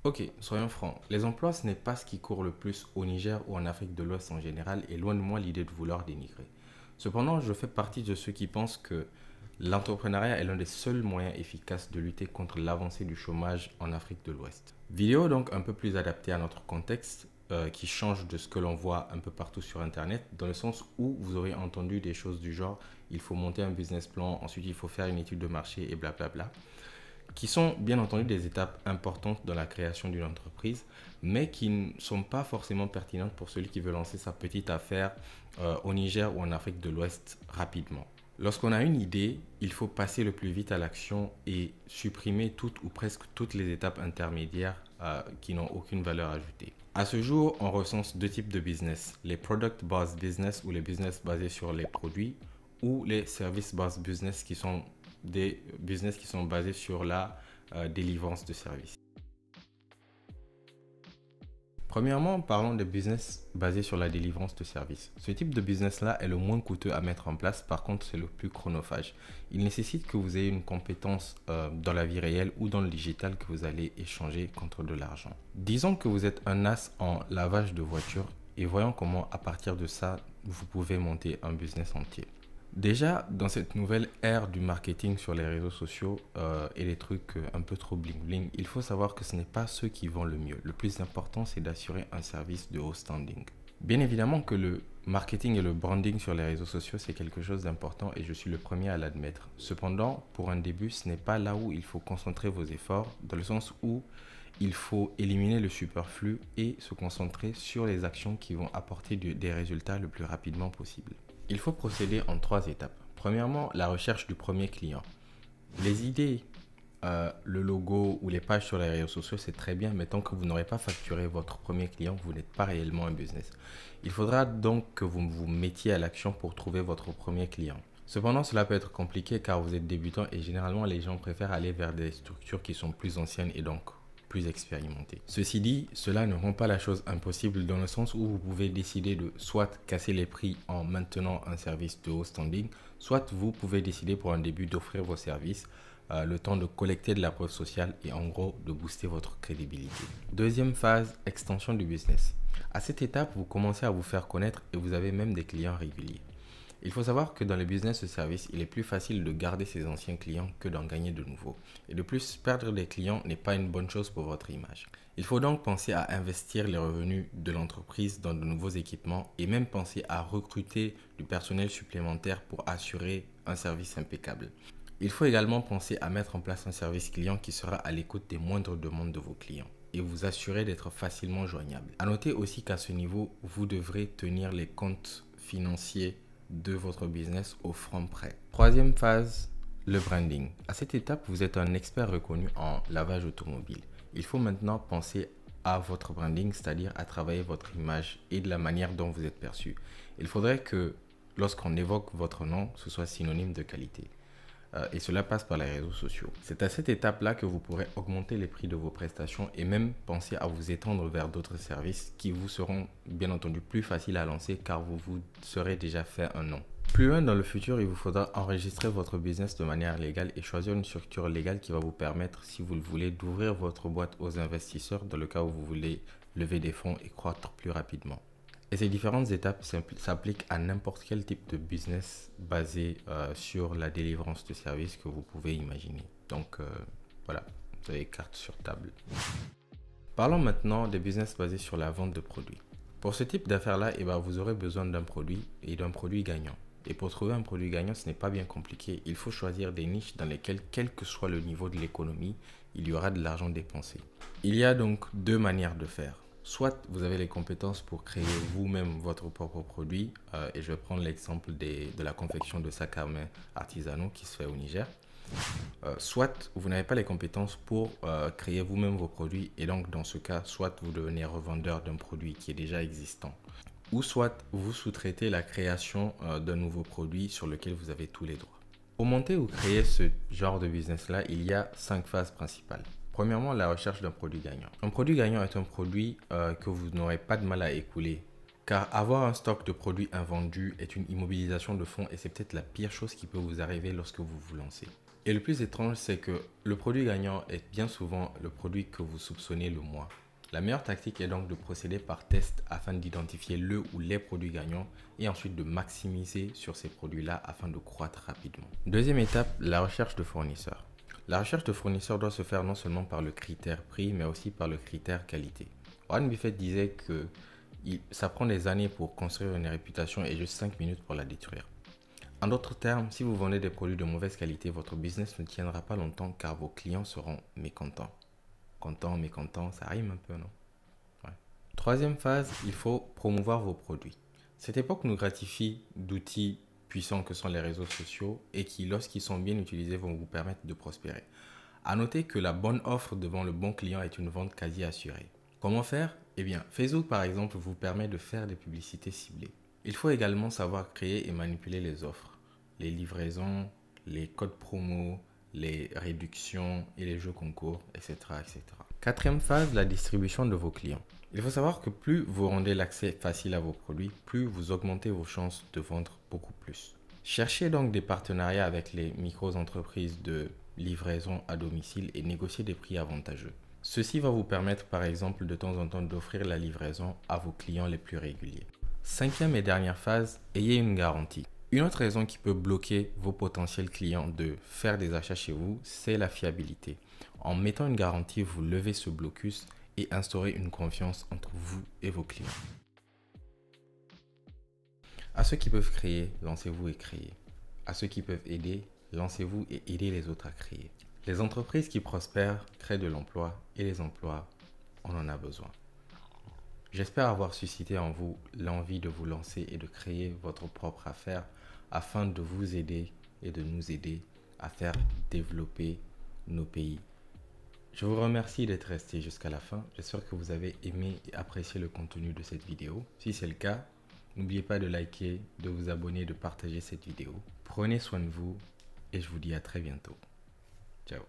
Ok, soyons francs, les emplois ce n'est pas ce qui court le plus au Niger ou en Afrique de l'Ouest en général et loin de moi l'idée de vouloir dénigrer. Cependant, je fais partie de ceux qui pensent que l'entrepreneuriat est l'un des seuls moyens efficaces de lutter contre l'avancée du chômage en Afrique de l'Ouest. Vidéo donc un peu plus adaptée à notre contexte, qui change de ce que l'on voit un peu partout sur Internet, dans le sens où vous aurez entendu des choses du genre, il faut monter un business plan, ensuite il faut faire une étude de marché et blablabla, qui sont bien entendu des étapes importantes dans la création d'une entreprise, mais qui ne sont pas forcément pertinentes pour celui qui veut lancer sa petite affaire au Niger ou en Afrique de l'Ouest rapidement. Lorsqu'on a une idée, il faut passer le plus vite à l'action et supprimer toutes ou presque toutes les étapes intermédiaires qui n'ont aucune valeur ajoutée. À ce jour, on recense deux types de business, les product-based business ou les business basés sur les produits ou les service-based business qui sont des business qui sont basés sur la délivrance de services. Premièrement, parlons des business basés sur la délivrance de services. Ce type de business-là est le moins coûteux à mettre en place, par contre c'est le plus chronophage. Il nécessite que vous ayez une compétence dans la vie réelle ou dans le digital que vous allez échanger contre de l'argent. Disons que vous êtes un as en lavage de voitures et voyons comment à partir de ça, vous pouvez monter un business entier. Déjà, dans cette nouvelle ère du marketing sur les réseaux sociaux et les trucs un peu trop bling-bling, il faut savoir que ce n'est pas ceux qui vendent le mieux. Le plus important, c'est d'assurer un service de haut standing. Bien évidemment que le marketing et le branding sur les réseaux sociaux, c'est quelque chose d'important et je suis le premier à l'admettre. Cependant, pour un début, ce n'est pas là où il faut concentrer vos efforts, dans le sens où il faut éliminer le superflu et se concentrer sur les actions qui vont apporter des résultats le plus rapidement possible. Il faut procéder en trois étapes. Premièrement, la recherche du premier client. Les idées, le logo ou les pages sur les réseaux sociaux, c'est très bien, mais tant que vous n'aurez pas facturé votre premier client, vous n'êtes pas réellement un business. Il faudra donc que vous vous mettiez à l'action pour trouver votre premier client. Cependant, cela peut être compliqué car vous êtes débutant et généralement les gens préfèrent aller vers des structures qui sont plus anciennes et donc plus expérimentées. Ceci dit, cela ne rend pas la chose impossible dans le sens où vous pouvez décider de soit casser les prix en maintenant un service de haut standing, soit vous pouvez décider pour un début d'offrir vos services, le temps de collecter de la preuve sociale et en gros de booster votre crédibilité. Deuxième phase, extension du business. À cette étape, vous commencez à vous faire connaître et vous avez même des clients réguliers. Il faut savoir que dans les business de service, il est plus facile de garder ses anciens clients que d'en gagner de nouveaux. Et de plus, perdre des clients n'est pas une bonne chose pour votre image. Il faut donc penser à investir les revenus de l'entreprise dans de nouveaux équipements et même penser à recruter du personnel supplémentaire pour assurer un service impeccable. Il faut également penser à mettre en place un service client qui sera à l'écoute des moindres demandes de vos clients et vous assurer d'être facilement joignable. À noter aussi qu'à ce niveau, vous devrez tenir les comptes financiers de votre business au franc près. Troisième phase, le branding. À cette étape, vous êtes un expert reconnu en lavage automobile. Il faut maintenant penser à votre branding, c'est-à-dire à travailler votre image et de la manière dont vous êtes perçu. Il faudrait que lorsqu'on évoque votre nom, ce soit synonyme de qualité. Et cela passe par les réseaux sociaux. C'est à cette étape-là que vous pourrez augmenter les prix de vos prestations et même penser à vous étendre vers d'autres services qui vous seront bien entendu plus faciles à lancer car vous vous serez déjà fait un nom. Plus loin dans le futur, il vous faudra enregistrer votre business de manière légale et choisir une structure légale qui va vous permettre, si vous le voulez, d'ouvrir votre boîte aux investisseurs dans le cas où vous voulez lever des fonds et croître plus rapidement. Et ces différentes étapes s'appliquent à n'importe quel type de business basé sur la délivrance de services que vous pouvez imaginer. Donc voilà, vous avez carte sur table. Parlons maintenant des business basés sur la vente de produits. Pour ce type d'affaires-là, vous aurez besoin d'un produit et d'un produit gagnant. Et pour trouver un produit gagnant, ce n'est pas bien compliqué. Il faut choisir des niches dans lesquelles, quel que soit le niveau de l'économie, il y aura de l'argent dépensé. Il y a donc deux manières de faire. Soit vous avez les compétences pour créer vous-même votre propre produit, et je vais prendre l'exemple de la confection de sacs à main artisanaux qui se fait au Niger. Soit vous n'avez pas les compétences pour créer vous-même vos produits et donc dans ce cas, soit vous devenez revendeur d'un produit qui est déjà existant, ou soit vous sous-traitez la création d'un nouveau produit sur lequel vous avez tous les droits. Pour monter ou créer ce genre de business-là, il y a 5 phases principales. Premièrement, la recherche d'un produit gagnant. Un produit gagnant est un produit que vous n'aurez pas de mal à écouler. Car avoir un stock de produits invendus est une immobilisation de fonds et c'est peut-être la pire chose qui peut vous arriver lorsque vous vous lancez. Et le plus étrange, c'est que le produit gagnant est bien souvent le produit que vous soupçonnez le moins. La meilleure tactique est donc de procéder par test afin d'identifier le ou les produits gagnants et ensuite de maximiser sur ces produits-là afin de croître rapidement. Deuxième étape, la recherche de fournisseurs. La recherche de fournisseurs doit se faire non seulement par le critère prix, mais aussi par le critère qualité. Warren Buffett disait que ça prend des années pour construire une réputation et juste 5 minutes pour la détruire. En d'autres termes, si vous vendez des produits de mauvaise qualité, votre business ne tiendra pas longtemps car vos clients seront mécontents. Content, mécontent, ça rime un peu, non? Ouais. Troisième phase, il faut promouvoir vos produits. Cette époque nous gratifie d'outils puissants que sont les réseaux sociaux et qui, lorsqu'ils sont bien utilisés, vont vous permettre de prospérer. À noter que la bonne offre devant le bon client est une vente quasi assurée. Comment faire? Eh bien, Facebook par exemple vous permet de faire des publicités ciblées. Il faut également savoir créer et manipuler les offres, les livraisons, les codes promo, les réductions et les jeux concours, etc., etc. Quatrième phase, la distribution de vos clients. Il faut savoir que plus vous rendez l'accès facile à vos produits, plus vous augmentez vos chances de vendre beaucoup plus. Cherchez donc des partenariats avec les micro-entreprises de livraison à domicile et négociez des prix avantageux. Ceci va vous permettre par exemple de temps en temps d'offrir la livraison à vos clients les plus réguliers. Cinquième et dernière phase, ayez une garantie. Une autre raison qui peut bloquer vos potentiels clients de faire des achats chez vous, c'est la fiabilité. En mettant une garantie, vous levez ce blocus et instaurez une confiance entre vous et vos clients. À ceux qui peuvent créer, lancez-vous et créez. À ceux qui peuvent aider, lancez-vous et aidez les autres à créer. Les entreprises qui prospèrent créent de l'emploi et les emplois, on en a besoin. J'espère avoir suscité en vous l'envie de vous lancer et de créer votre propre affaire afin de vous aider et de nous aider à faire développer nos pays. Je vous remercie d'être resté jusqu'à la fin. J'espère que vous avez aimé et apprécié le contenu de cette vidéo. Si c'est le cas, n'oubliez pas de liker, de vous abonner, de partager cette vidéo. Prenez soin de vous et je vous dis à très bientôt. Ciao.